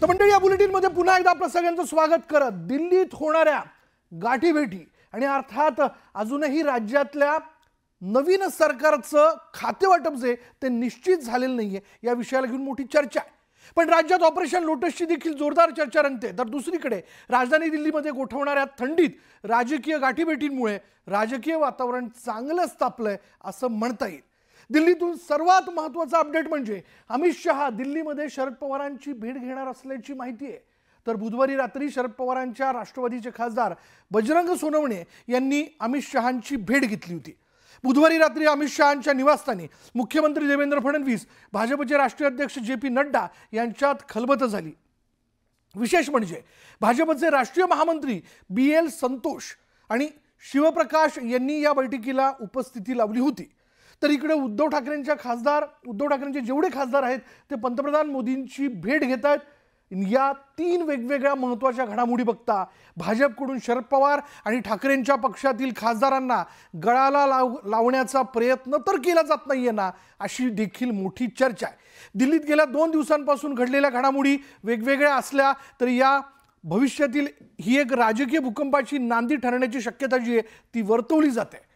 तर मंडळी, या बुलेटिनमध्ये पुन्हा एकदा आपलं सगळ्यांचं स्वागत करत दिल्लीत होणाऱ्या गाठीभेटी आणि अर्थात अजूनही राज्यातल्या नवीन सरकारचं खातेवाटप जे ते निश्चित झालेलं नाहीये या विषयाला घेऊन मोठी चर्चा आहे। पण राज्यात ऑपरेशन लोटसची देखील जोरदार चर्चा रंगते। तर दुसरीकडे राजधानी दिल्लीमध्ये गोठवणाऱ्या थंडीत राजकीय गाठीभेटींमुळे राजकीय वातावरण चांगलंच तापलंय असं म्हणता येईल। दिल्लीतून सर्वात महत्त्वाचा अपडेट म्हणजे अमित शहा दिल्लीमध्ये शरद पवारांची भेट घेणार असल्याची माहिती आहे। तर बुधवारी रात्री शरद पवारांच्या राष्ट्रवादीचे खासदार बजरंग सोनवणे यांनी अमित शहांची भेट घेतली होती। बुधवारी रात्री अमित शहांच्या निवासस्थानी मुख्यमंत्री देवेंद्र फडणवीस, भाजपचे राष्ट्रीय अध्यक्ष जे.पी. नड्डा यांच्यात खलबत झाली। विशेष म्हणजे भाजपचे राष्ट्रीय महामंत्री बी.एल. संतोष आणि शिवप्रकाश यांनी या बैठकीला उपस्थिती लावली होती। तर इकडे उद्धव ठाकरेंचे जेवढे खासदार आहेत ते पंतप्रधान मोदींची भेट घेत आहेत। या तीन वेगवेगळ्या महत्त्वाच्या घडामोडी बघता भाजपकडून शरद पवार आणि ठाकरेंच्या पक्षातील खासदारांना गळाला लावण्याचा प्रयत्न तर केला जात नाहीये ना, अशी देखील मोठी चर्चा आहे। दिल्लीत गेल्या 2 दिवसांपासून घडलेल्या घडामोडी वेगवेगळ्या असल्या तरी या भविष्यातील ही एक राजकीय भूकंपाची नांदी ठरण्याची शक्यता जी आहे ती वर्तवली जाते।